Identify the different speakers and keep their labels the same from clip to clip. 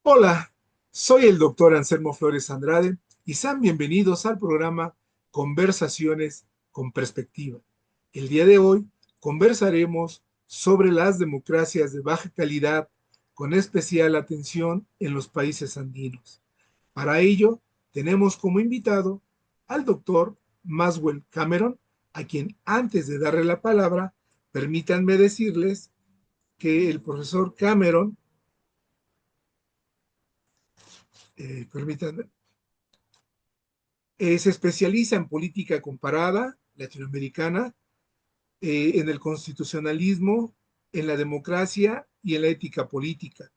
Speaker 1: Hola, soy el doctor Anselmo Flores Andrade y sean bienvenidos al programa Conversaciones con Perspectiva. El día de hoy conversaremos sobre las democracias de baja calidad con especial atención en los países andinos. Para ello, tenemos como invitado al doctor Maswell Cameron, a quien antes de darle la palabra, permítanme decirles que el profesor Cameron, permítanme, se especializa en política comparada latinoamericana, en el constitucionalismo, en la democracia y en la ética política.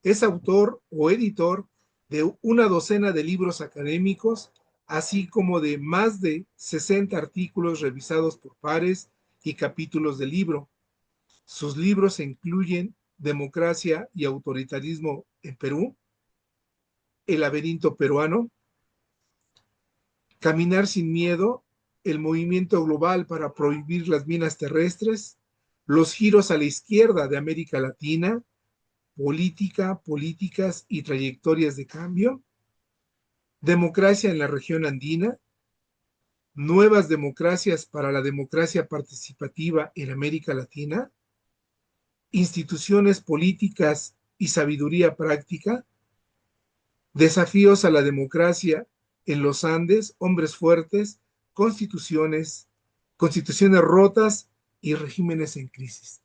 Speaker 1: Es autor o editor de una docena de libros académicos, así como de más de 60 artículos revisados por pares y capítulos del libro. Sus libros incluyen Democracia y autoritarismo en Perú, El laberinto peruano, Caminar sin miedo, el movimiento global para prohibir las minas terrestres, los giros a la izquierda de América Latina, política, políticas y trayectorias de cambio, democracia en la región andina, nuevas democracias para la democracia participativa en América Latina, instituciones políticas y sabiduría práctica, desafíos a la democracia en los Andes, hombres fuertes, constituciones, constituciones rotas y regímenes en crisis.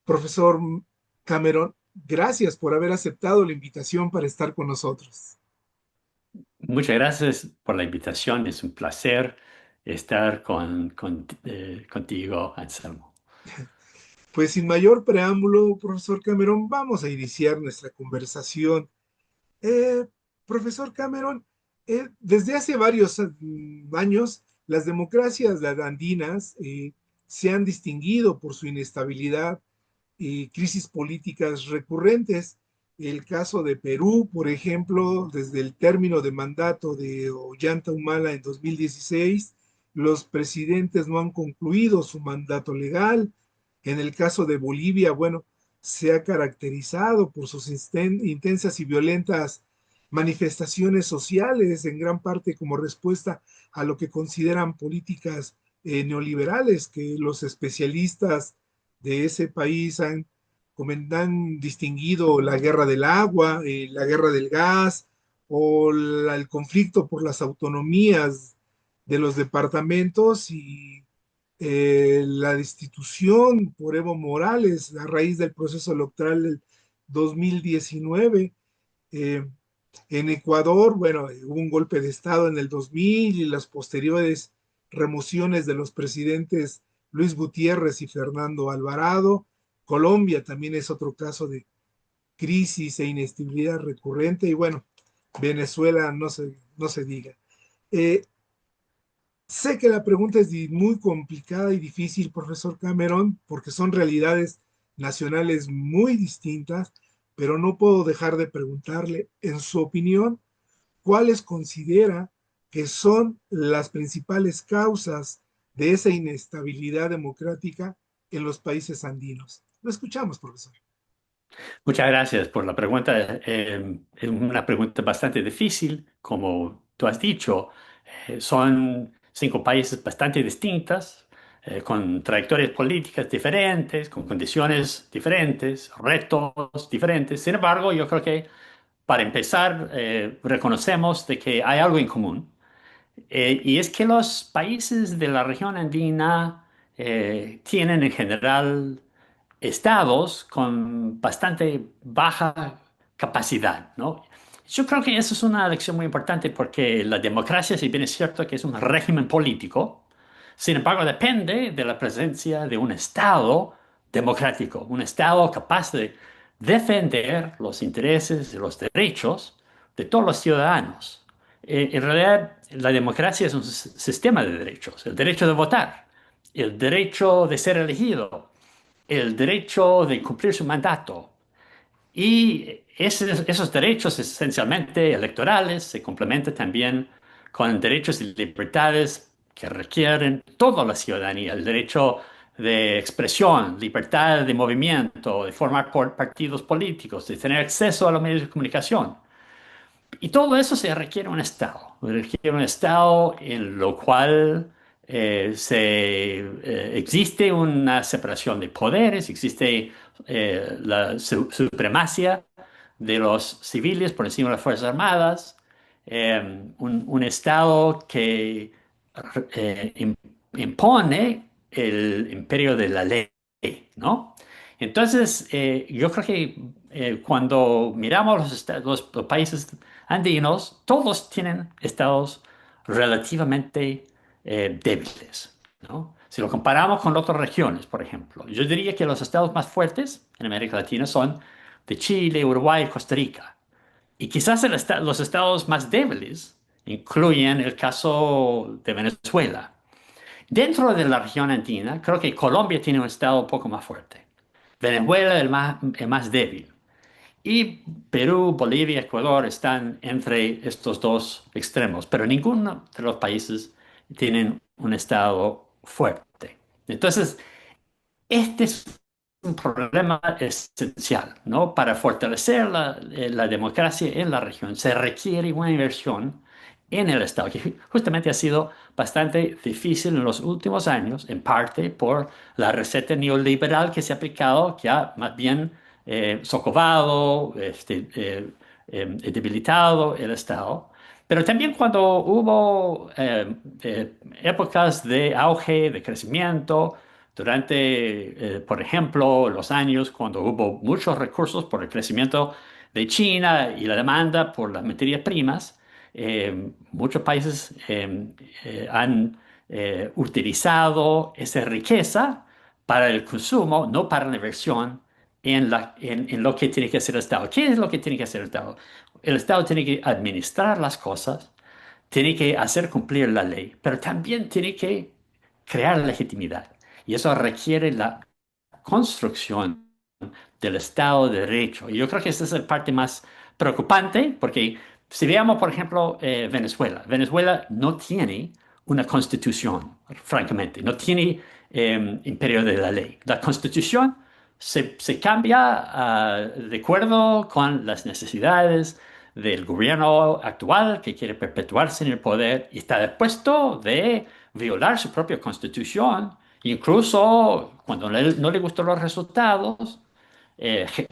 Speaker 1: Profesor Cameron, gracias por haber aceptado la invitación para estar con nosotros.
Speaker 2: Muchas gracias por la invitación. Es un placer estar contigo, Anselmo.
Speaker 1: Pues sin mayor preámbulo, profesor Cameron, vamos a iniciar nuestra conversación. Eh, Profesor Cameron, desde hace varios años, las democracias andinas se han distinguido por su inestabilidad y crisis políticas recurrentes. El caso de Perú, por ejemplo, desde el término de mandato de Ollanta Humala en 2016, los presidentes no han concluido su mandato legal. En el caso de Bolivia, bueno, se ha caracterizado por sus intensas y violentas manifestaciones sociales, en gran parte como respuesta a lo que consideran políticas neoliberales que los especialistas de ese país han distinguido la guerra del agua, la guerra del gas o el conflicto por las autonomías de los departamentos y la destitución por Evo Morales a raíz del proceso electoral del 2019. Eh, en Ecuador, bueno, hubo un golpe de Estado en el 2000 y las posteriores remociones de los presidentes Luis Gutiérrez y Fernando Alvarado. Colombia también es otro caso de crisis e inestabilidad recurrente. Y bueno, Venezuela no se diga. Eh, Sé que la pregunta es muy complicada y difícil, profesor Cameron, porque son realidades nacionales muy distintas, pero no puedo dejar de preguntarle, en su opinión, ¿cuáles considera que son las principales causas de esa inestabilidad democrática en los países andinos? Lo escuchamos, profesor.
Speaker 2: Muchas gracias por la pregunta. Es una pregunta bastante difícil, como tú has dicho. Son cinco países bastante distintos, con trayectorias políticas diferentes, con condiciones diferentes, retos diferentes. Sin embargo, yo creo que para empezar, reconocemos de que hay algo en común. Y es que los países de la región andina tienen en general estados con bastante baja capacidad, ¿no? Yo creo que eso es una lección muy importante porque la democracia, si bien es cierto que es un régimen político, sin embargo depende de la presencia de un estado democrático, un estado capaz de defender los intereses y los derechos de todos los ciudadanos. En realidad, la democracia es un sistema de derechos, el derecho de votar, el derecho de ser elegido, el derecho de cumplir su mandato. Y esos derechos esencialmente electorales se complementan también con derechos y libertades que requieren toda la ciudadanía, el derecho de expresión, libertad de movimiento, de formar partidos políticos, de tener acceso a los medios de comunicación. Y todo eso se requiere un Estado. Requiere un Estado en lo cual existe una separación de poderes, existe la supremacía de los civiles por encima de las Fuerzas Armadas, un Estado que im- impone el imperio de la ley, ¿no? Entonces, yo creo que cuando miramos los países andinos, todos tienen estados relativamente débiles, ¿no? Si lo comparamos con otras regiones, por ejemplo, yo diría que los estados más fuertes en América Latina son de Chile, Uruguay y Costa Rica. Y quizás los estados más débiles incluyen el caso de Venezuela. Dentro de la región andina, creo que Colombia tiene un estado un poco más fuerte. Venezuela el más débil. Y Perú, Bolivia, Ecuador están entre estos dos extremos, pero ninguno de los países tienen un estado fuerte. Entonces, este es un problema esencial, ¿no? Para fortalecer la democracia en la región se requiere una inversión en el Estado, que justamente ha sido bastante difícil en los últimos años, en parte por la receta neoliberal que se ha aplicado, que ha más bien socavado, debilitado el Estado. Pero también cuando hubo épocas de auge, de crecimiento, durante, por ejemplo, los años cuando hubo muchos recursos por el crecimiento de China y la demanda por las materias primas, muchos países han utilizado esa riqueza para el consumo, no para la inversión en lo que tiene que hacer el Estado. ¿Qué es lo que tiene que hacer el Estado? El Estado tiene que administrar las cosas, tiene que hacer cumplir la ley, pero también tiene que crear legitimidad. Y eso requiere la construcción del Estado de Derecho. Y yo creo que esa es la parte más preocupante, porque si veamos, por ejemplo, Venezuela, Venezuela no tiene una constitución, francamente, no tiene imperio de la ley. La constitución se cambia de acuerdo con las necesidades del gobierno actual que quiere perpetuarse en el poder y está dispuesto de violar su propia constitución, incluso cuando no le gustan los resultados,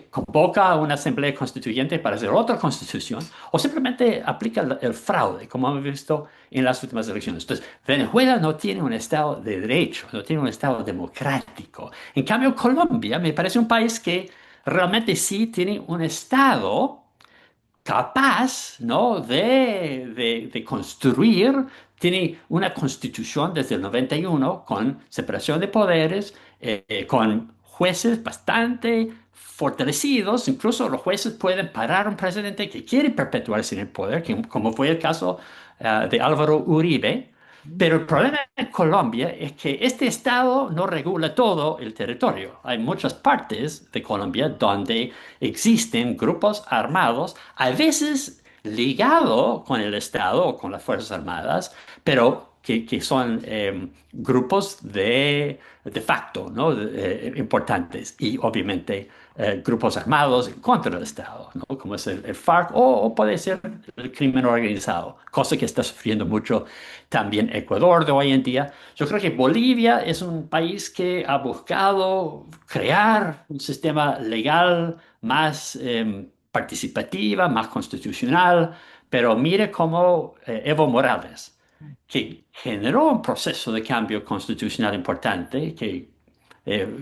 Speaker 2: convoca a una asamblea constituyente para hacer otra constitución o simplemente aplica el fraude, como hemos visto en las últimas elecciones. Entonces, Venezuela no tiene un Estado de derecho, no tiene un Estado democrático. En cambio, Colombia me parece un país que realmente sí tiene un Estado capaz, ¿no? de construir, tiene una constitución desde el 91 con separación de poderes, con jueces bastante fortalecidos, incluso los jueces pueden parar a un presidente que quiere perpetuarse en el poder, como fue el caso de Álvaro Uribe. Pero el problema en Colombia es que este estado no regula todo el territorio. Hay muchas partes de Colombia donde existen grupos armados, a veces ligados con el Estado o con las Fuerzas Armadas, pero que son grupos de facto, ¿no? Importantes y obviamente grupos armados en contra del Estado, ¿no? Como es el FARC o puede ser el crimen organizado, cosa que está sufriendo mucho también Ecuador de hoy en día. Yo creo que Bolivia es un país que ha buscado crear un sistema legal más participativa, más constitucional, pero mire cómo Evo Morales, que generó un proceso de cambio constitucional importante, que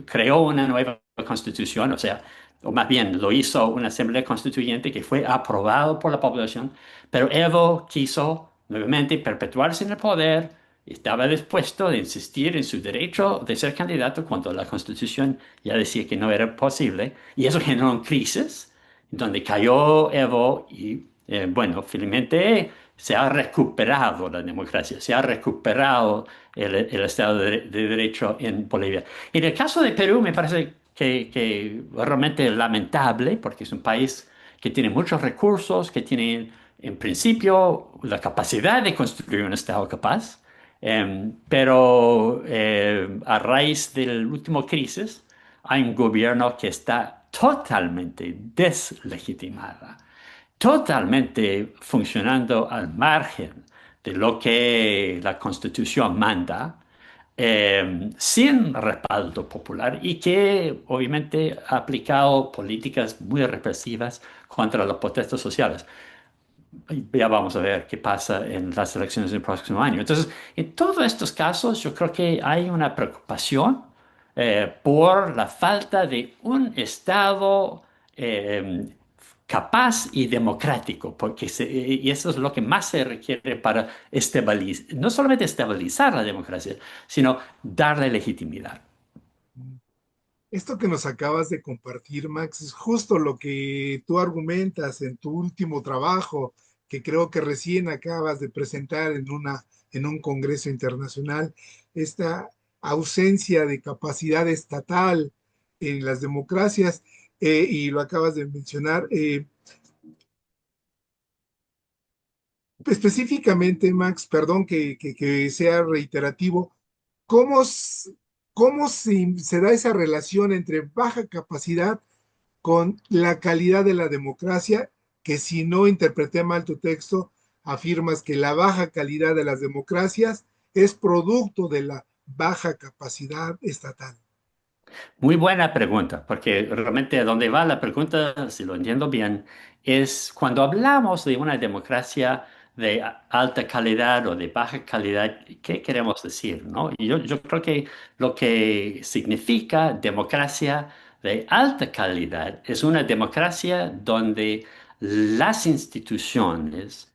Speaker 2: creó una nueva constitución, o sea, o más bien lo hizo una asamblea constituyente que fue aprobado por la población, pero Evo quiso nuevamente perpetuarse en el poder y estaba dispuesto a insistir en su derecho de ser candidato cuando la constitución ya decía que no era posible, y eso generó una crisis donde cayó Evo y, bueno, finalmente se ha recuperado la democracia, se ha recuperado el Estado de Derecho en Bolivia. En el caso de Perú me parece que realmente lamentable, porque es un país que tiene muchos recursos, que tiene en principio la capacidad de construir un Estado capaz, Pero a raíz del último crisis, hay un gobierno que está totalmente deslegitimado, totalmente funcionando al margen de lo que la Constitución manda, sin respaldo popular y que obviamente ha aplicado políticas muy represivas contra las protestas sociales. Ya vamos a ver qué pasa en las elecciones del próximo año. Entonces, en todos estos casos, yo creo que hay una preocupación por la falta de un Estado eh, capaz y democrático, porque y eso es lo que más se requiere para estabilizar, no solamente estabilizar la democracia, sino darle legitimidad.
Speaker 1: Esto que nos acabas de compartir, Max, es justo lo que tú argumentas en tu último trabajo, que creo que recién acabas de presentar en un congreso internacional, esta ausencia de capacidad estatal en las democracias, y lo acabas de mencionar. Específicamente, Max, perdón que sea reiterativo, ¿cómo, cómo se da esa relación entre baja capacidad con la calidad de la democracia? Que si no interpreté mal tu texto, afirmas que la baja calidad de las democracias es producto de la baja capacidad estatal.
Speaker 2: Muy buena pregunta, porque realmente a dónde va la pregunta, si lo entiendo bien, es cuando hablamos de una democracia de alta calidad o de baja calidad, ¿qué queremos decir, no? Y yo creo que lo que significa democracia de alta calidad es una democracia donde las instituciones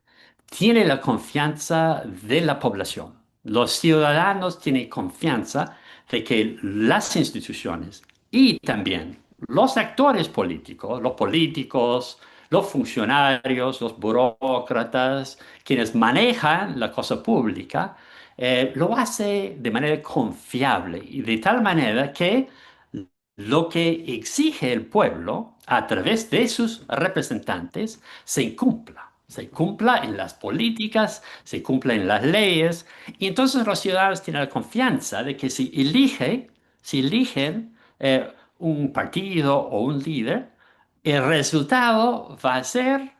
Speaker 2: tienen la confianza de la población. Los ciudadanos tienen confianza de que las instituciones y también los actores políticos, los funcionarios, los burócratas, quienes manejan la cosa pública, lo hace de manera confiable y de tal manera que lo que exige el pueblo a través de sus representantes se cumpla. Se cumpla en las políticas, se cumpla en las leyes, y entonces los ciudadanos tienen la confianza de que si eligen un partido o un líder, el resultado va a ser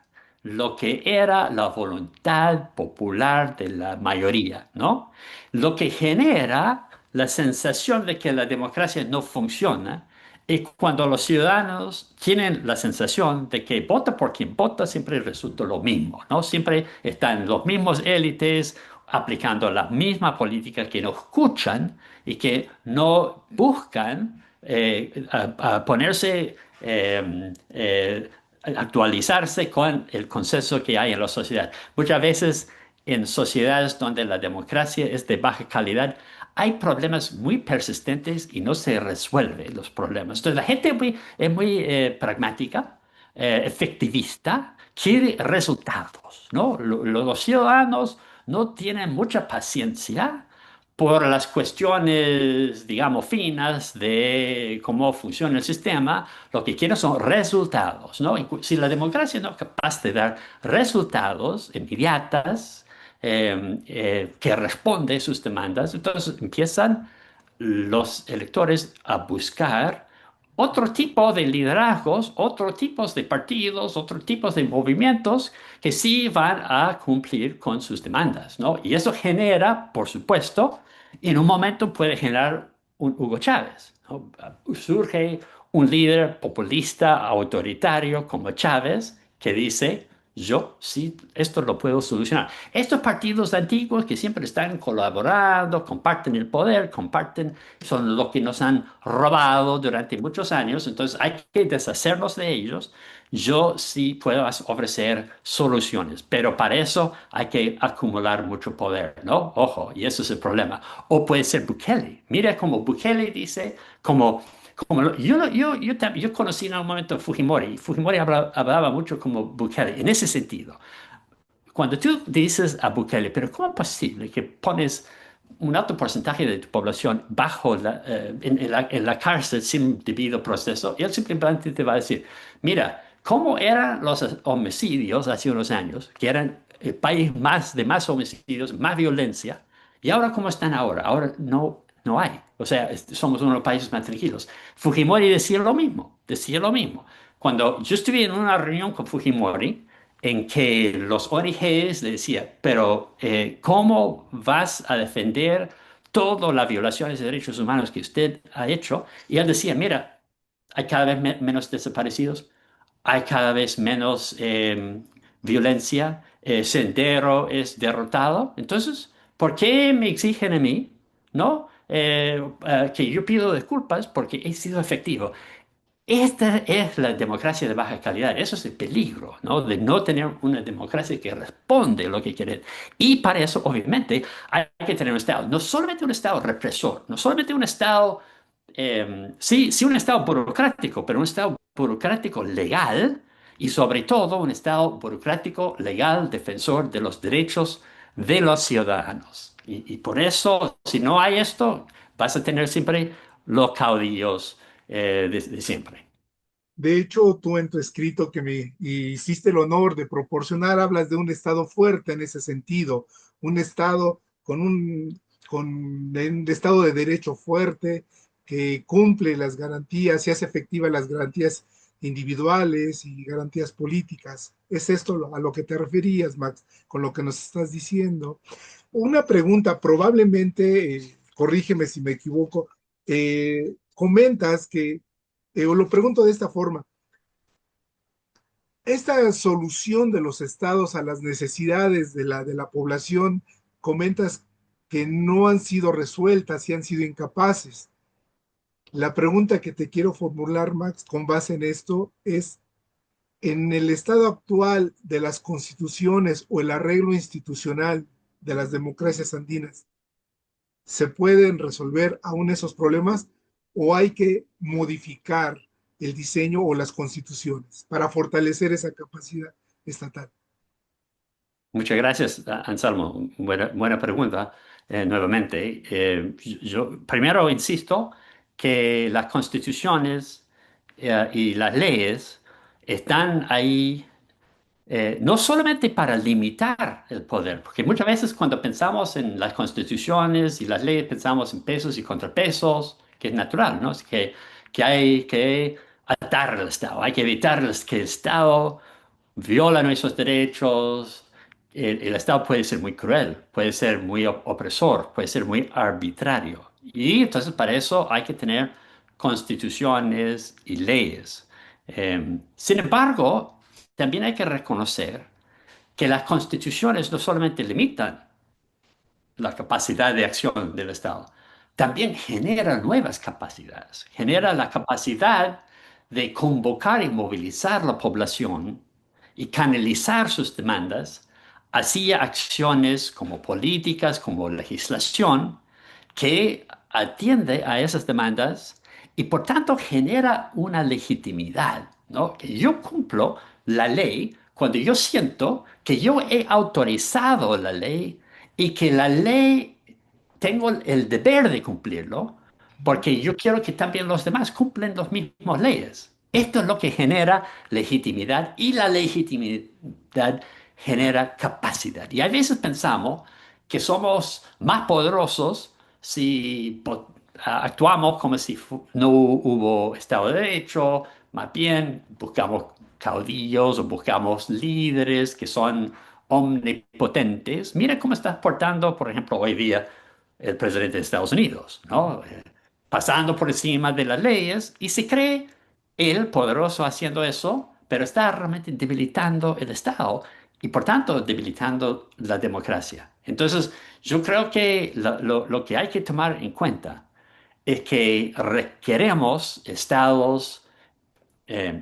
Speaker 2: lo que era la voluntad popular de la mayoría, ¿no? Lo que genera la sensación de que la democracia no funciona y cuando los ciudadanos tienen la sensación de que vota por quien vota, siempre resulta lo mismo, ¿no? Siempre están los mismos élites aplicando la misma política que no escuchan y que no buscan a ponerse, actualizarse con el consenso que hay en la sociedad. Muchas veces en sociedades donde la democracia es de baja calidad, hay problemas muy persistentes y no se resuelven los problemas. Entonces la gente es muy pragmática, efectivista, quiere resultados, ¿no? Los ciudadanos no tienen mucha paciencia por las cuestiones, digamos, finas de cómo funciona el sistema, lo que quieren son resultados, ¿no? Si la democracia no es capaz de dar resultados inmediatas, que responde a sus demandas, entonces empiezan los electores a buscar otro tipo de liderazgos, otro tipos de partidos, otro tipos de movimientos que sí van a cumplir con sus demandas, ¿no? Y eso genera, por supuesto, en un momento puede generar un Hugo Chávez, ¿no? Surge un líder populista, autoritario como Chávez, que dice, yo sí, esto lo puedo solucionar. Estos partidos antiguos que siempre están colaborando, comparten el poder, comparten, son lo que nos han robado durante muchos años, entonces hay que deshacernos de ellos. Yo sí puedo ofrecer soluciones, pero para eso hay que acumular mucho poder, ¿no? Ojo, y eso es el problema. O puede ser Bukele. Mira como Bukele dice, yo conocí en un momento a Fujimori, y Fujimori hablaba mucho como Bukele, en ese sentido. Cuando tú dices a Bukele, pero ¿cómo es posible que pones un alto porcentaje de tu población en la cárcel sin debido proceso? Y él simplemente te va a decir, mira, ¿cómo eran los homicidios hace unos años, que eran el país de más homicidios, más violencia? ¿Y ahora cómo están ahora? Ahora no, no hay. O sea, somos uno de los países más tranquilos. Fujimori decía lo mismo, decía lo mismo. Cuando yo estuve en una reunión con Fujimori, en que los ONGs le decían, pero ¿cómo vas a defender todas las violaciones de derechos humanos que usted ha hecho? Y él decía, mira, hay cada vez menos desaparecidos, hay cada vez menos violencia, Sendero es derrotado. Entonces, ¿por qué me exigen a mí, no? Que yo pido disculpas porque he sido efectivo. Esta es la democracia de baja calidad. Eso es el peligro, ¿no? De no tener una democracia que responde a lo que quieren. Y para eso, obviamente, hay que tener un Estado. No solamente un Estado represor, no solamente un Estado, sí un Estado burocrático, pero un Estado burocrático legal y sobre todo un Estado burocrático legal defensor de los derechos de los ciudadanos. Y por eso, si no hay esto, vas a tener siempre los caudillos de siempre.
Speaker 1: De hecho, tú en tu escrito que me hiciste el honor de proporcionar, hablas de un Estado fuerte en ese sentido, un Estado con un Estado de derecho fuerte que cumple las garantías y hace efectivas las garantías individuales y garantías políticas. ¿Es esto a lo que te referías, Max, con lo que nos estás diciendo? Una pregunta, probablemente, corrígeme si me equivoco, comentas que o lo pregunto de esta forma, esta solución de los estados a las necesidades de la población, comentas que no han sido resueltas y han sido incapaces. La pregunta que te quiero formular, Max, con base en esto, es, en el estado actual de las constituciones o el arreglo institucional de las democracias andinas, ¿se pueden resolver aún esos problemas o hay que modificar el diseño o las constituciones para fortalecer esa capacidad estatal?
Speaker 2: Muchas gracias, Anselmo. Buena pregunta, nuevamente. Yo primero insisto que las constituciones y las leyes están ahí no solamente para limitar el poder, porque muchas veces cuando pensamos en las constituciones y las leyes pensamos en pesos y contrapesos, que es natural, ¿no? Es que hay que atar al Estado, hay que evitar que el Estado viola nuestros derechos. El Estado puede ser muy cruel, puede ser muy opresor, puede ser muy arbitrario. Y entonces para eso hay que tener constituciones y leyes. Sin embargo, también hay que reconocer que las constituciones no solamente limitan la capacidad de acción del Estado, también genera nuevas capacidades, genera la capacidad de convocar y movilizar la población y canalizar sus demandas hacia acciones como políticas, como legislación, que atiende a esas demandas y por tanto genera una legitimidad, ¿no? Que yo cumplo la ley cuando yo siento que yo he autorizado la ley y que la ley tengo el deber de cumplirlo porque yo quiero que también los demás cumplen las mismas leyes. Esto es lo que genera legitimidad y la legitimidad genera capacidad. Y a veces pensamos que somos más poderosos si actuamos como si no hubo Estado de Derecho, más bien buscamos caudillos o buscamos líderes que son omnipotentes. Mira cómo está portando, por ejemplo, hoy día el presidente de Estados Unidos, ¿no? Pasando por encima de las leyes y se cree el poderoso haciendo eso, pero está realmente debilitando el Estado y por tanto debilitando la democracia. Entonces, yo creo que lo que hay que tomar en cuenta es que requeremos estados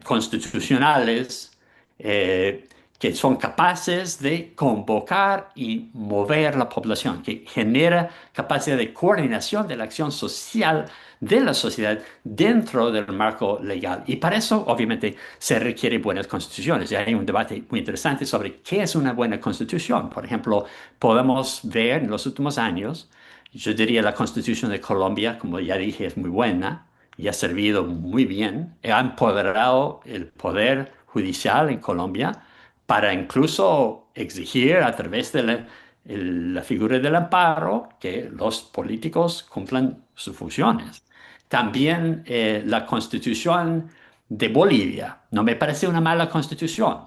Speaker 2: constitucionales que son capaces de convocar y mover la población, que genera capacidad de coordinación de la acción social de la sociedad dentro del marco legal. Y para eso, obviamente, se requieren buenas constituciones. Y hay un debate muy interesante sobre qué es una buena constitución. Por ejemplo, podemos ver en los últimos años, yo diría la constitución de Colombia, como ya dije, es muy buena y ha servido muy bien. Ha empoderado el poder judicial en Colombia para incluso exigir a través de la figura del amparo, que los políticos cumplan sus funciones. También la constitución de Bolivia. No me parece una mala constitución.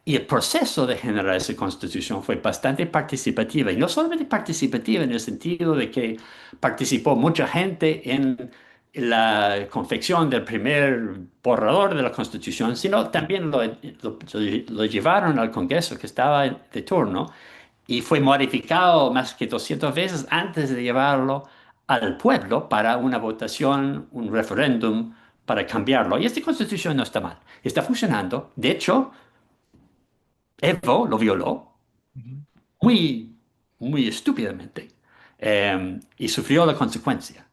Speaker 2: Y el proceso de generar esa constitución fue bastante participativa. Y no solamente participativa en el sentido de que participó mucha gente en la confección del primer borrador de la constitución, sino también lo llevaron al Congreso que estaba de turno y fue modificado más que 200 veces antes de llevarlo al pueblo para una votación, un referéndum para cambiarlo. Y esta constitución no está mal, está funcionando. De hecho, Evo lo violó
Speaker 1: Ujú,
Speaker 2: muy, muy estúpidamente y sufrió la consecuencia.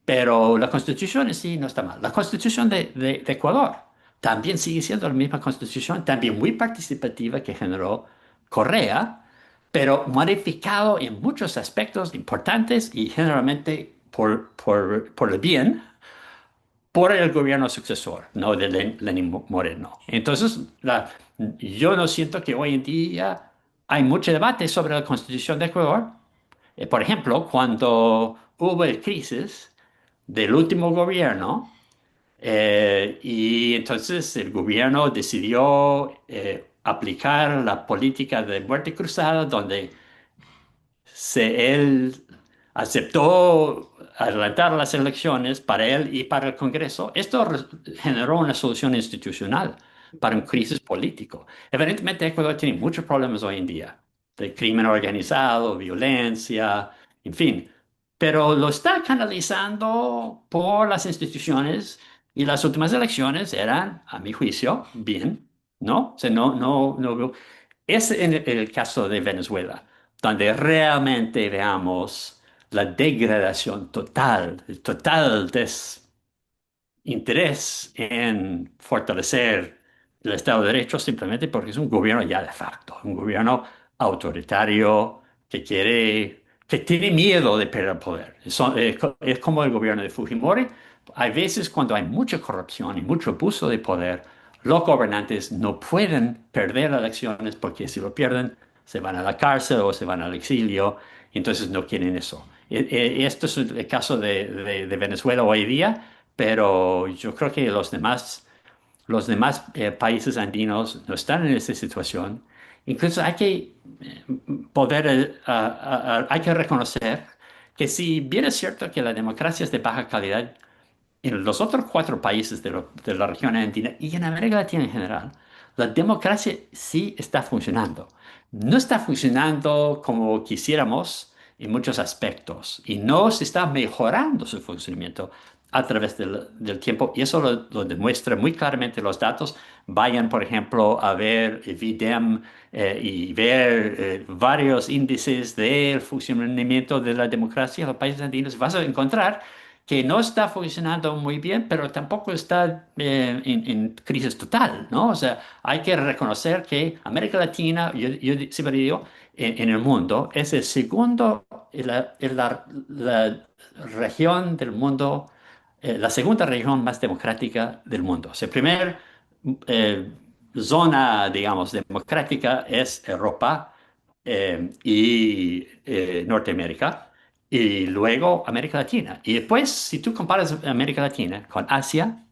Speaker 2: Pero la constitución en sí no está mal. La constitución de Ecuador también sigue siendo la misma constitución, también muy participativa que generó Correa, pero modificado en muchos aspectos importantes y generalmente por el bien por el gobierno sucesor, no de Lenín Moreno. Entonces, yo no siento que hoy en día hay mucho debate sobre la constitución de Ecuador. Por ejemplo, cuando hubo el crisis del último gobierno, y entonces el gobierno decidió aplicar la política de muerte cruzada, donde él aceptó adelantar las elecciones para él y para el Congreso. Esto generó una solución institucional para un crisis político. Evidentemente, Ecuador tiene muchos problemas hoy en día, de crimen organizado, violencia, en fin, pero lo está canalizando por las instituciones y las últimas elecciones eran, a mi juicio, bien, ¿no? O sea, no, es en el caso de Venezuela, donde realmente veamos la degradación total, el total desinterés en fortalecer el Estado de Derecho simplemente porque es un gobierno ya de facto, un gobierno autoritario que tiene miedo de perder el poder. Es como el gobierno de Fujimori. Hay veces cuando hay mucha corrupción y mucho abuso de poder, los gobernantes no pueden perder elecciones porque si lo pierden se van a la cárcel o se van al exilio, y entonces no quieren eso. Esto es el caso de Venezuela hoy día, pero yo creo que los demás países andinos no están en esa situación. Incluso hay que poder, hay que reconocer que si bien es cierto que la democracia es de baja calidad, en los otros cuatro países de la región andina y en América Latina en general, la democracia sí está funcionando. No está funcionando como quisiéramos en muchos aspectos y no se está mejorando su funcionamiento a través del tiempo y eso lo demuestra muy claramente los datos. Vayan, por ejemplo, a ver VDEM y ver varios índices del funcionamiento de la democracia en los países andinos. Vas a encontrar que no está funcionando muy bien, pero tampoco está en crisis total, ¿no? O sea, hay que reconocer que América Latina, yo siempre digo, en el mundo, es el segundo, la región del mundo, la segunda región más democrática del mundo. O sea, primer eh, zona, digamos, democrática es Europa y Norteamérica y luego América Latina. Y después, si tú comparas América Latina con Asia,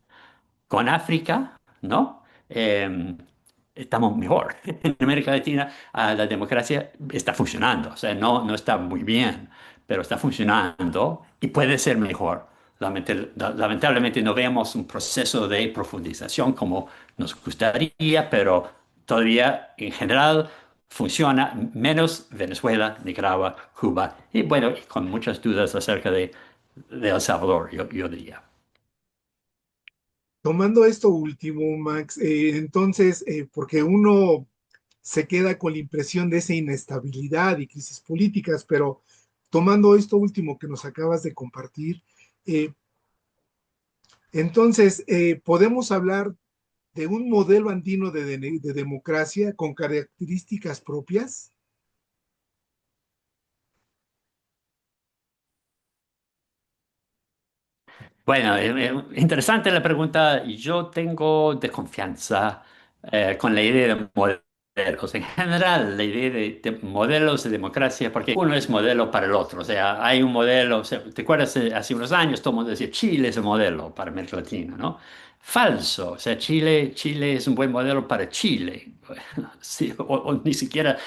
Speaker 2: con África, ¿no? Estamos mejor. En América Latina, la democracia está funcionando, o sea, no está muy bien, pero está funcionando y puede ser mejor. Lamentablemente no vemos un proceso de profundización como nos gustaría, pero todavía en general funciona menos Venezuela, Nicaragua, Cuba y bueno, y con muchas dudas acerca de El Salvador, yo diría.
Speaker 1: tomando esto último, Max, entonces, porque uno se queda con la impresión de esa inestabilidad y crisis políticas, pero tomando esto último que nos acabas de compartir, eh, entonces podemos hablar de un modelo andino de democracia con características propias.
Speaker 2: Bueno, interesante la pregunta. Yo tengo desconfianza con la idea de modelo. modelos. En general, la idea de modelos de democracia, porque uno es modelo para el otro. O sea, hay un modelo, o sea, ¿te acuerdas? Hace unos años todo el mundo decía, Chile es el modelo para América Latina, ¿no? Falso. O sea, Chile es un buen modelo para Chile. Sí, o ni siquiera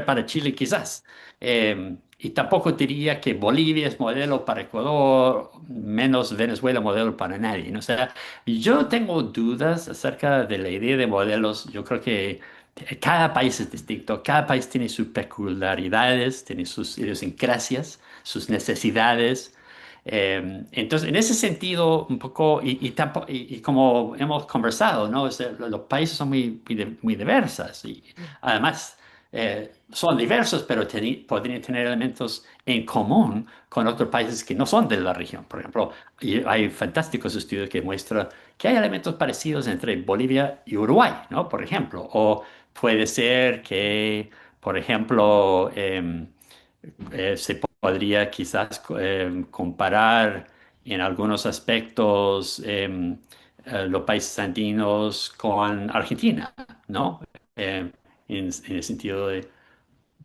Speaker 2: para Chile quizás. Y tampoco diría que Bolivia es modelo para Ecuador, menos Venezuela modelo para nadie, ¿no? O sea, yo tengo dudas acerca de la idea de modelos. Yo creo que cada país es distinto, cada país tiene sus peculiaridades, tiene sus idiosincrasias, sus necesidades. Entonces, en ese sentido, un poco, y como hemos conversado, ¿no? O sea, los países son muy diversas y además son diversos, pero podrían tener elementos en común con otros países que no son de la región. Por ejemplo, y hay fantásticos estudios que muestran que hay elementos parecidos entre Bolivia y Uruguay, ¿no? Por ejemplo, o puede ser que, por ejemplo, se podría quizás comparar en algunos aspectos los países andinos con Argentina, ¿no? En el sentido de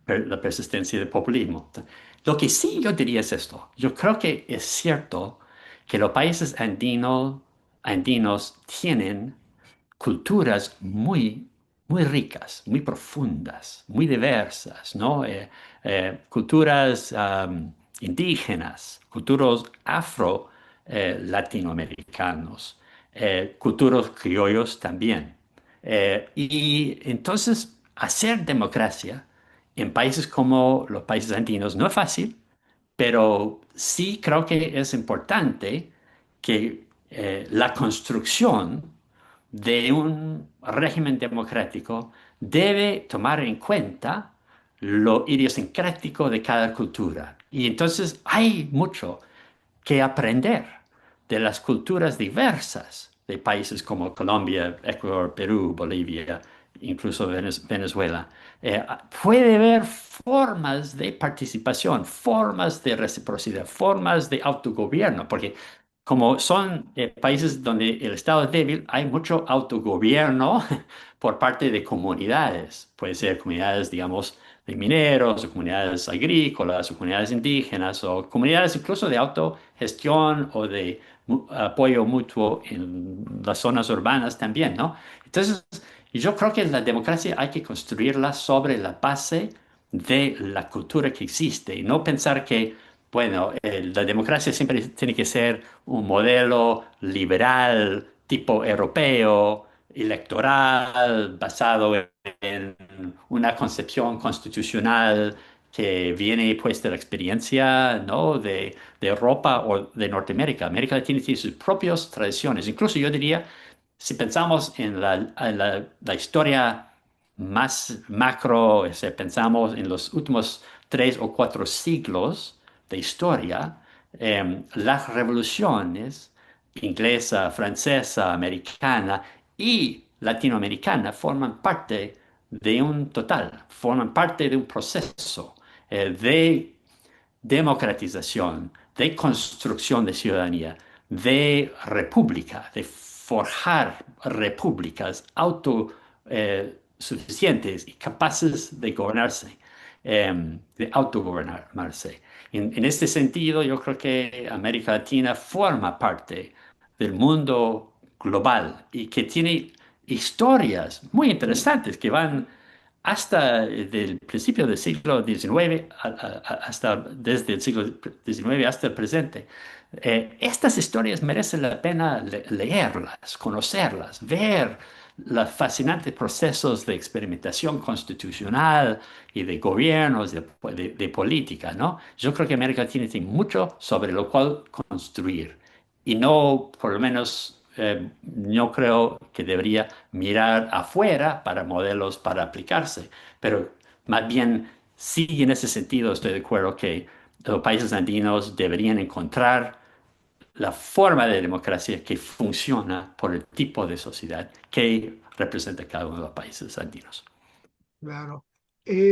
Speaker 2: la persistencia del populismo. Lo que sí yo diría es esto. Yo creo que es cierto que los países andinos tienen culturas muy ricas, muy profundas, muy diversas, ¿no? Culturas indígenas, culturas afro-latinoamericanos, culturas criollos también. Y entonces hacer democracia en países como los países andinos no es fácil, pero sí creo que es importante que la construcción de un régimen democrático debe tomar en cuenta lo idiosincrático de cada cultura. Y entonces hay mucho que aprender de las culturas diversas de países como Colombia, Ecuador, Perú, Bolivia, incluso Venezuela. Puede haber formas de participación, formas de reciprocidad, formas de autogobierno, porque como son países donde el Estado es débil, hay mucho autogobierno por parte de comunidades. Puede ser comunidades, digamos, de mineros, o comunidades agrícolas, o comunidades indígenas, o comunidades incluso de autogestión o de apoyo mutuo en las zonas urbanas también, ¿no? Entonces, yo creo que la democracia hay que construirla sobre la base de la cultura que existe y no pensar que, bueno, la democracia siempre tiene que ser un modelo liberal, tipo europeo, electoral, basado en una concepción constitucional que viene pues de la experiencia, ¿no? de Europa o de Norteamérica. América Latina tiene sus propias tradiciones. Incluso yo diría, si pensamos en la historia más macro, pensamos en los últimos 3 o 4 siglos de historia, las revoluciones inglesa, francesa, americana y latinoamericana forman parte de un total, forman parte de un proceso de democratización, de construcción de ciudadanía, de república, de forjar repúblicas autosuficientes y capaces de gobernarse, de autogobernarse. En este sentido, yo creo que América Latina forma parte del mundo global y que tiene historias muy interesantes que van hasta el principio del siglo XIX, hasta, desde el siglo XIX hasta el presente. Estas historias merecen la pena leerlas, conocerlas, ver los fascinantes procesos de experimentación constitucional y de gobiernos, de política, ¿no? Yo creo que América Latina tiene mucho sobre lo cual construir y no, por lo menos, yo creo que debería mirar afuera para modelos para aplicarse, pero más bien sí en ese sentido estoy de acuerdo que los países andinos deberían encontrar la forma de democracia que funciona por el tipo de sociedad que representa cada uno de los países andinos.
Speaker 1: Claro.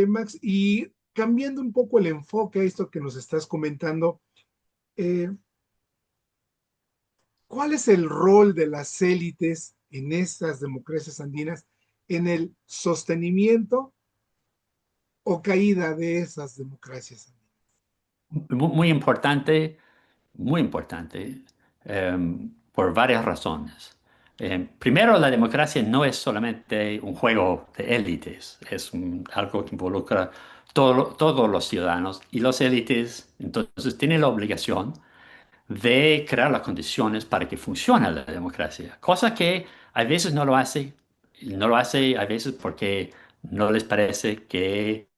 Speaker 1: Max, y cambiando un poco el enfoque a esto que nos estás comentando, eh, ¿cuál es el rol de las élites en estas democracias andinas en el sostenimiento o caída de esas democracias.
Speaker 2: Muy importante, por varias razones. Primero, la democracia no es solamente un juego de élites, es algo que involucra todos los ciudadanos y los élites, entonces, tienen la obligación de crear las condiciones para que funcione la democracia, cosa que a veces no lo hace a veces porque no les parece que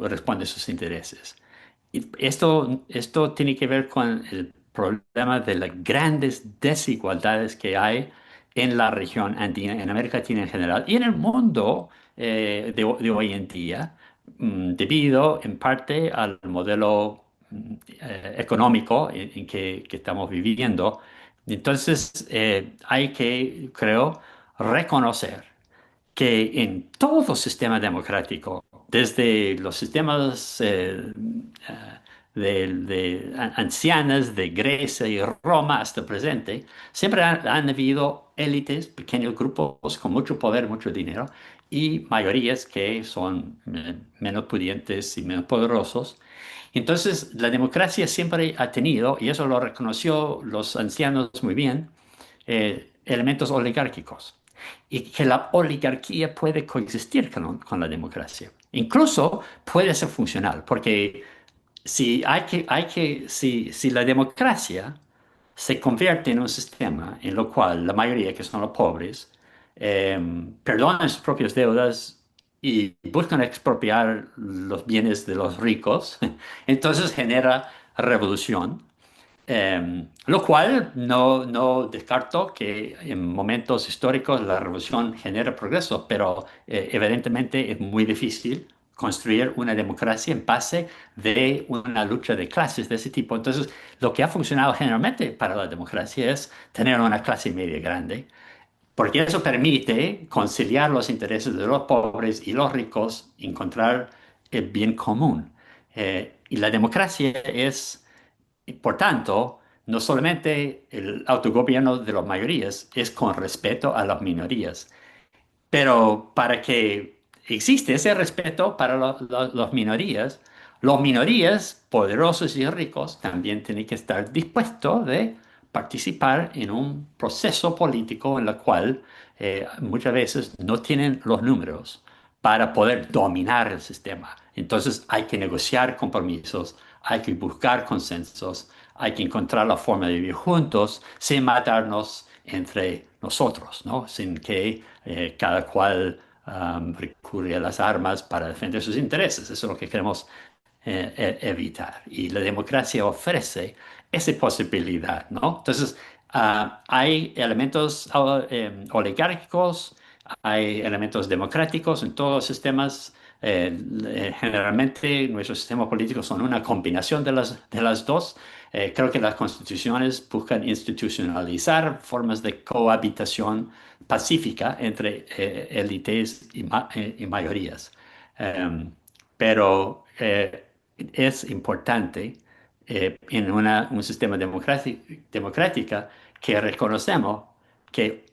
Speaker 2: responde a sus intereses. Y esto tiene que ver con el problema de las grandes desigualdades que hay en la región andina, en América Latina en general y en el mundo de hoy en día, debido en parte al modelo económico en que estamos viviendo. Entonces, hay que, creo, reconocer que en todo sistema democrático, desde los sistemas ancianas de Grecia y Roma hasta el presente, siempre han habido élites, pequeños grupos con mucho poder, mucho dinero, y mayorías que son menos pudientes y menos poderosos. Entonces, la democracia siempre ha tenido, y eso lo reconoció los ancianos muy bien, elementos oligárquicos y que la oligarquía puede coexistir con la democracia. Incluso puede ser funcional, porque si la democracia se convierte en un sistema en lo cual la mayoría, que son los pobres, perdonan sus propias deudas y buscan expropiar los bienes de los ricos, entonces genera revolución. Lo cual no descarto que en momentos históricos la revolución genere progreso, pero evidentemente es muy difícil construir una democracia en base de una lucha de clases de ese tipo. Entonces, lo que ha funcionado generalmente para la democracia es tener una clase media grande, porque eso permite conciliar los intereses de los pobres y los ricos, encontrar el bien común. Y la democracia es y por tanto, no solamente el autogobierno de las mayorías es con respeto a las minorías, pero para que existe ese respeto para las minorías, los minorías poderosos y ricos también tienen que estar dispuestos de participar en un proceso político en el cual muchas veces no tienen los números para poder dominar el sistema. Entonces hay que negociar compromisos, hay que buscar consensos, hay que encontrar la forma de vivir juntos sin matarnos entre nosotros, ¿no? Sin que cada cual recurre a las armas para defender sus intereses. Eso es lo que queremos evitar. Y la democracia ofrece esa posibilidad, ¿no? Entonces, hay elementos oligárquicos, hay elementos democráticos en todos los sistemas. Generalmente nuestros sistemas políticos son una combinación de las dos. Creo que las constituciones buscan institucionalizar formas de cohabitación pacífica entre élites y mayorías. Um, pero es importante en un sistema democrática que reconocemos que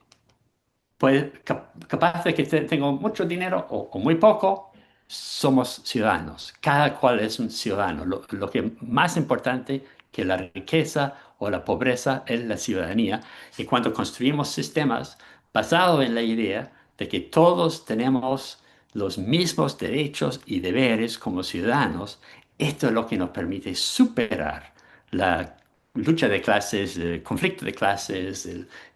Speaker 2: capaz de que tengo mucho dinero o muy poco, somos ciudadanos. Cada cual es un ciudadano. Lo que más importante que la riqueza o la pobreza es la ciudadanía. Y cuando construimos sistemas basados en la idea de que todos tenemos los mismos derechos y deberes como ciudadanos, esto es lo que nos permite superar la lucha de clases, el conflicto de clases,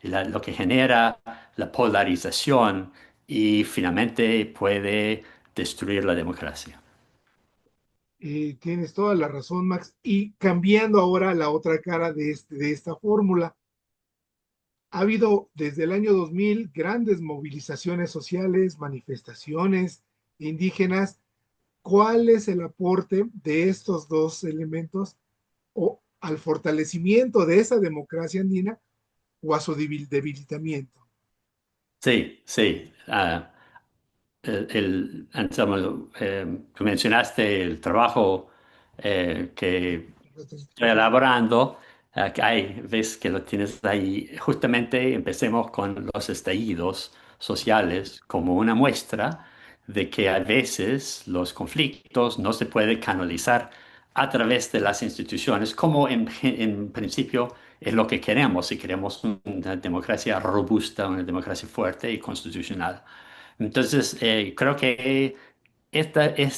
Speaker 2: lo que genera la polarización y finalmente puede destruir la democracia.
Speaker 1: Tienes toda la razón, Max. Y cambiando ahora la otra cara de esta fórmula, ha habido desde el año 2000 grandes movilizaciones sociales, manifestaciones indígenas. ¿Cuál es el aporte de estos dos elementos o al fortalecimiento de esa democracia andina o a su debilitamiento?
Speaker 2: Sí, sí. Anselmo, tú mencionaste el trabajo que estoy elaborando. Que hay, ves que lo tienes ahí. Justamente empecemos con los estallidos sociales como una muestra de que a veces los conflictos no se pueden canalizar a través de las instituciones, como en principio es lo que queremos, si queremos una democracia robusta, una democracia fuerte y constitucional. Entonces, creo que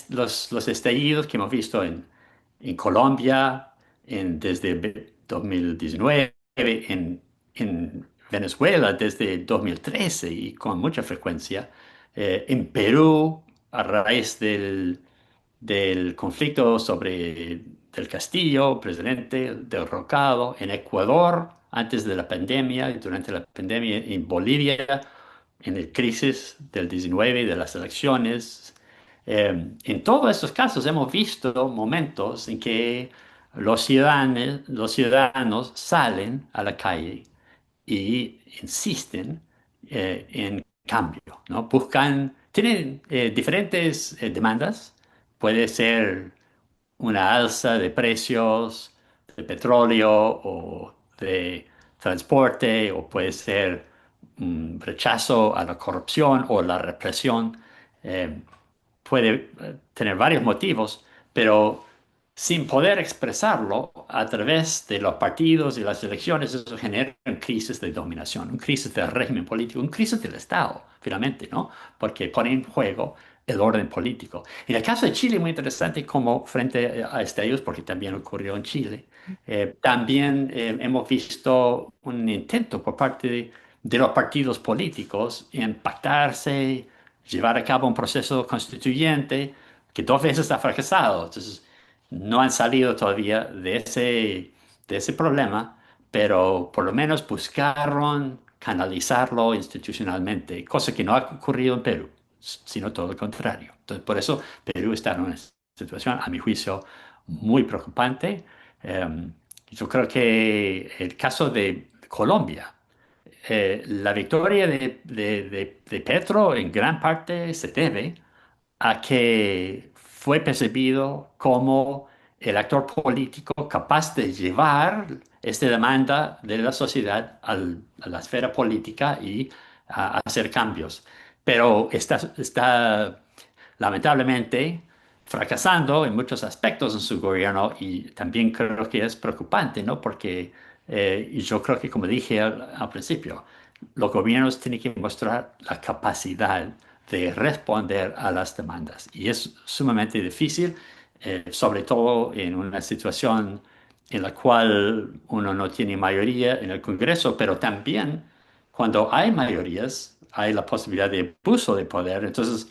Speaker 2: los estallidos que hemos visto en Colombia, desde 2019, en Venezuela desde 2013 y con mucha frecuencia, en Perú a raíz del conflicto sobre del Castillo, presidente derrocado, en Ecuador antes de la pandemia y durante la pandemia, en Bolivia en el crisis del 19 de las elecciones. En todos estos casos hemos visto momentos en que los ciudadanos salen a la calle y insisten en cambio, ¿no? Tienen diferentes demandas. Puede ser una alza de precios de petróleo o de transporte, o puede ser un rechazo a la corrupción o la represión. Eh, Puede tener varios motivos, pero sin poder expresarlo a través de los partidos y las elecciones, eso genera una crisis de dominación, una crisis del régimen político, una crisis del Estado, finalmente, ¿no? Porque pone en juego el orden político. En el caso de Chile, muy interesante como frente a estallidos, porque también ocurrió en Chile, también hemos visto un intento por parte de los partidos políticos en pactarse, llevar a cabo un proceso constituyente que dos veces ha fracasado. Entonces, no han salido todavía de ese problema, pero por lo menos buscaron canalizarlo institucionalmente, cosa que no ha ocurrido en Perú, sino todo lo contrario. Entonces, por eso Perú está en una situación, a mi juicio, muy preocupante. Eh, yo creo que el caso de Colombia, la victoria de Petro en gran parte se debe a que fue percibido como el actor político capaz de llevar esta demanda de la sociedad a la esfera política y a hacer cambios. Pero está lamentablemente fracasando en muchos aspectos en su gobierno, y también creo que es preocupante, ¿no? Porque y yo creo que, como dije al principio, los gobiernos tienen que mostrar la capacidad de responder a las demandas. Y es sumamente difícil, sobre todo en una situación en la cual uno no tiene mayoría en el Congreso, pero también cuando hay mayorías, hay la posibilidad de abuso de poder. Entonces,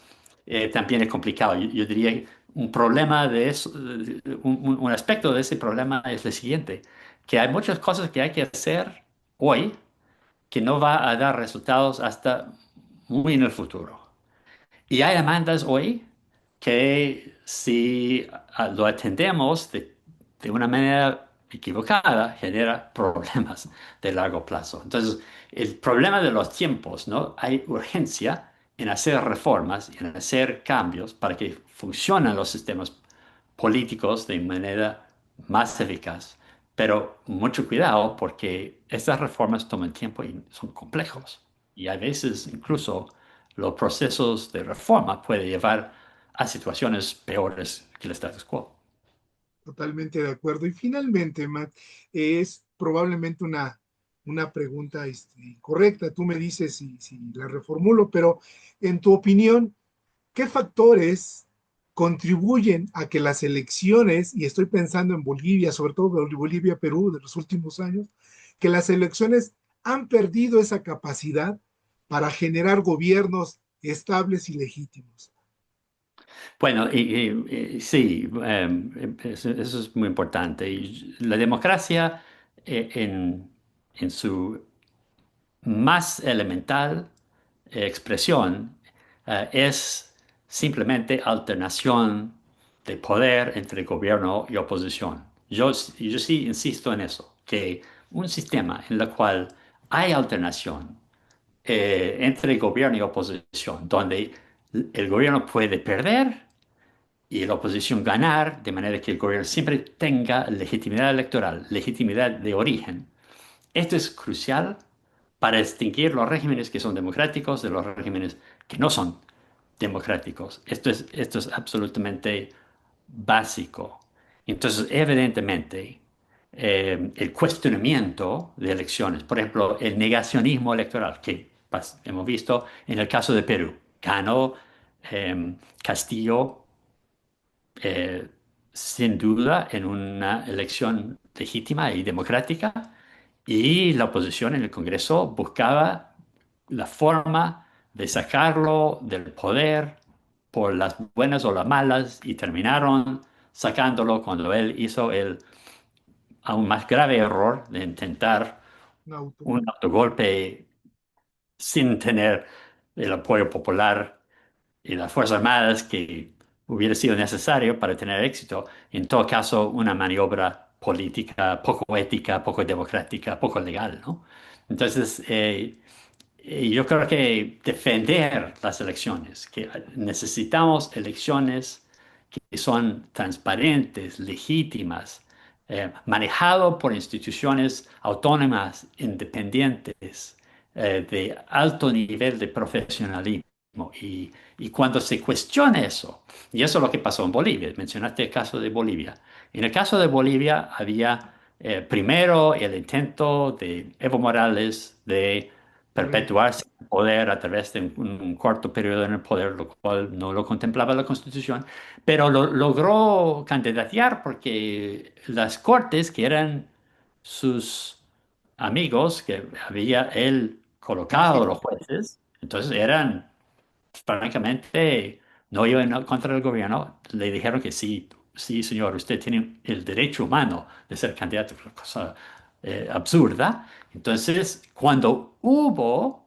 Speaker 2: también es complicado. Yo diría que un problema de eso, un aspecto de ese problema es el siguiente, que hay muchas cosas que hay que hacer hoy que no va a dar resultados hasta muy en el futuro. Y hay demandas hoy que, si lo atendemos de una manera equivocada, genera problemas de largo plazo. Entonces, el problema de los tiempos, ¿no? Hay urgencia en hacer reformas, en hacer cambios para que funcionen los sistemas políticos de manera más eficaz. Pero mucho cuidado, porque estas reformas toman tiempo y son complejos. Y a veces incluso los procesos de reforma pueden llevar a situaciones peores que el status quo.
Speaker 1: Totalmente de acuerdo. Y finalmente, Matt, es probablemente una pregunta correcta. Tú me dices si la reformulo, pero en tu opinión, ¿qué factores contribuyen a que las elecciones, y estoy pensando en Bolivia, sobre todo Bolivia, Perú, de los últimos años, que las elecciones han perdido esa capacidad para generar gobiernos estables y legítimos?
Speaker 2: Bueno, sí, eso es muy importante. Y la democracia, en su más elemental expresión, es simplemente alternación de poder entre gobierno y oposición. Yo sí insisto en eso, que un sistema en el cual hay alternación entre gobierno y oposición, donde el gobierno puede perder y la oposición ganar, de manera que el gobierno siempre tenga legitimidad electoral, legitimidad de origen. Esto es crucial para distinguir los regímenes que son democráticos de los regímenes que no son democráticos. Esto es absolutamente básico. Entonces, evidentemente, el cuestionamiento de elecciones, por ejemplo, el negacionismo electoral, que hemos visto en el caso de Perú, ganó Castillo eh, sin duda en una elección legítima y democrática, y la oposición en el Congreso buscaba la forma de sacarlo del poder por las buenas o las malas, y terminaron sacándolo cuando él hizo el aún más grave error de intentar
Speaker 1: Un
Speaker 2: un
Speaker 1: autogol.
Speaker 2: autogolpe sin tener el apoyo popular y las Fuerzas Armadas que hubiera sido necesario para tener éxito. En todo caso, una maniobra política poco ética, poco democrática, poco legal, ¿no? Entonces, yo creo que defender las elecciones, que necesitamos elecciones que son transparentes, legítimas, manejado por instituciones autónomas, independientes, de alto nivel de profesionalismo. Y cuando se cuestiona eso, y eso es lo que pasó en Bolivia, mencionaste el caso de Bolivia. En el caso de Bolivia había primero el intento de Evo Morales de perpetuarse en el poder a través de un corto periodo en el poder, lo cual no lo contemplaba la Constitución, pero lo logró candidatear porque las cortes, que eran sus amigos, que había él colocado los jueces, entonces eran francamente, no iban contra el gobierno, le dijeron que sí, sí, señor, usted tiene el derecho humano de ser candidato, una cosa absurda. Entonces, cuando hubo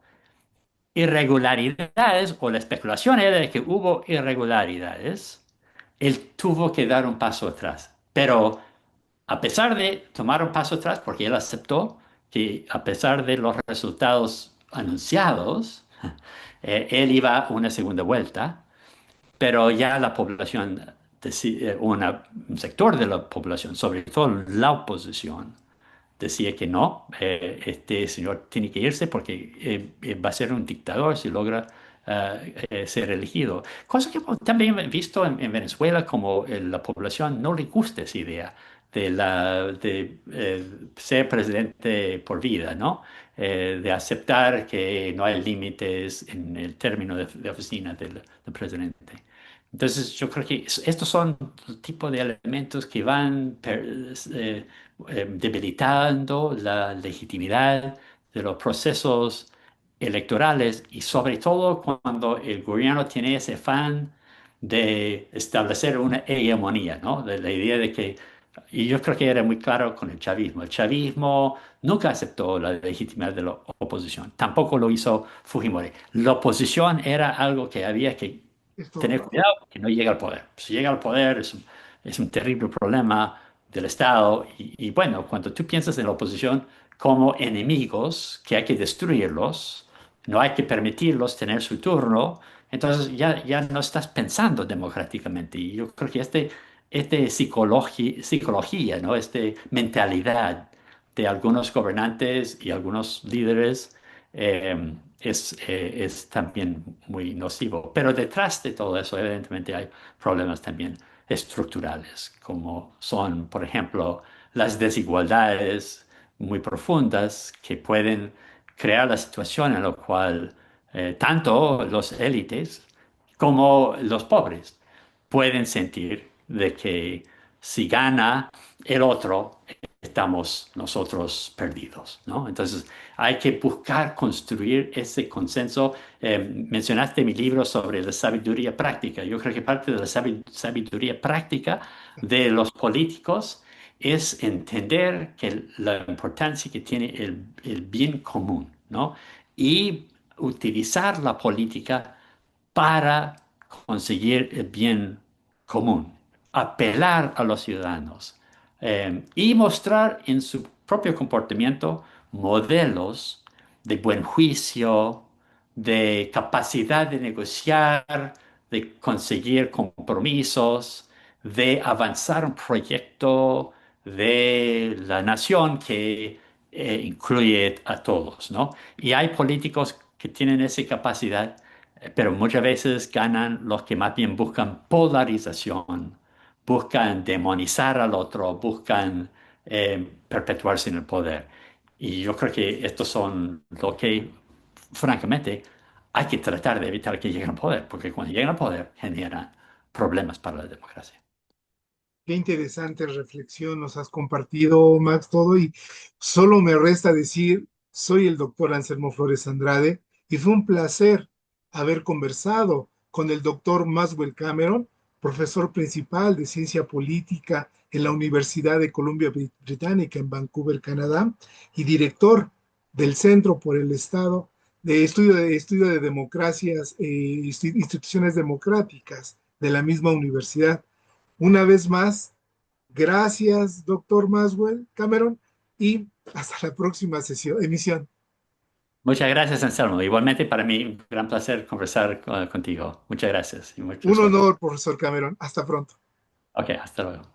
Speaker 2: irregularidades, o la especulación era de que hubo irregularidades, él tuvo que dar un paso atrás. Pero a pesar de tomar un paso atrás, porque él aceptó que a pesar de los resultados anunciados, él iba a una segunda vuelta, pero ya la población, un sector de la población, sobre todo la oposición, decía que no, este señor tiene que irse porque va a ser un dictador si logra ser elegido. Cosa que también he visto en Venezuela, como la población no le gusta esa idea de ser presidente por vida, ¿no? De aceptar que no hay límites en el término de oficina del presidente. Entonces, yo creo que estos son el tipo de elementos que van debilitando la legitimidad de los procesos electorales, y sobre todo cuando el gobierno tiene ese afán de establecer una hegemonía, ¿no? De la idea de que, y yo creo que era muy claro con el chavismo. El chavismo nunca aceptó la legitimidad de la oposición, tampoco lo hizo Fujimori. La oposición era algo que había que
Speaker 1: Es
Speaker 2: tener
Speaker 1: todo.
Speaker 2: cuidado que no llegue al poder. Si llega al poder es un terrible problema del Estado. Y bueno, cuando tú piensas en la oposición como enemigos, que hay que destruirlos, no hay que permitirlos tener su turno, entonces ya no estás pensando democráticamente. Y yo creo que psicología, ¿no? Este mentalidad de algunos gobernantes y algunos líderes es también muy nocivo. Pero detrás de todo eso, evidentemente, hay problemas también estructurales, como son, por ejemplo, las desigualdades muy profundas que pueden crear la situación en la cual tanto los élites como los pobres pueden sentir de que si gana el otro, estamos nosotros perdidos, ¿no? Entonces hay que buscar construir ese consenso. Mencionaste mi libro sobre la sabiduría práctica. Yo creo que parte de la sabiduría práctica de los políticos es entender que la importancia que tiene el bien común, ¿no? Y utilizar la política para conseguir el bien común, apelar a los ciudadanos, y mostrar en su propio comportamiento modelos de buen juicio, de capacidad de negociar, de conseguir compromisos, de avanzar un proyecto de la nación que incluye a todos, ¿no? Y hay políticos que tienen esa capacidad, pero muchas veces ganan los que más bien buscan polarización, buscan demonizar al otro, buscan perpetuarse en el poder. Y yo creo que estos son lo que, francamente, hay que tratar de evitar que lleguen al poder, porque cuando llegan al poder generan problemas para la democracia.
Speaker 1: Qué interesante reflexión nos has compartido, Max, todo. Y solo me resta decir, soy el doctor Anselmo Flores Andrade y fue un placer haber conversado con el doctor Maxwell Cameron, profesor principal de ciencia política en la Universidad de Columbia Británica en Vancouver, Canadá, y director del Centro por el Estado Estudio de Democracias e Instituciones Democráticas de la misma universidad. Una vez más, gracias, doctor Maswell Cameron, y hasta la próxima emisión.
Speaker 2: Muchas gracias, Anselmo. Igualmente para mí, un gran placer conversar contigo. Muchas gracias y mucha
Speaker 1: Un
Speaker 2: suerte.
Speaker 1: honor, profesor Cameron. Hasta pronto.
Speaker 2: Ok, hasta luego.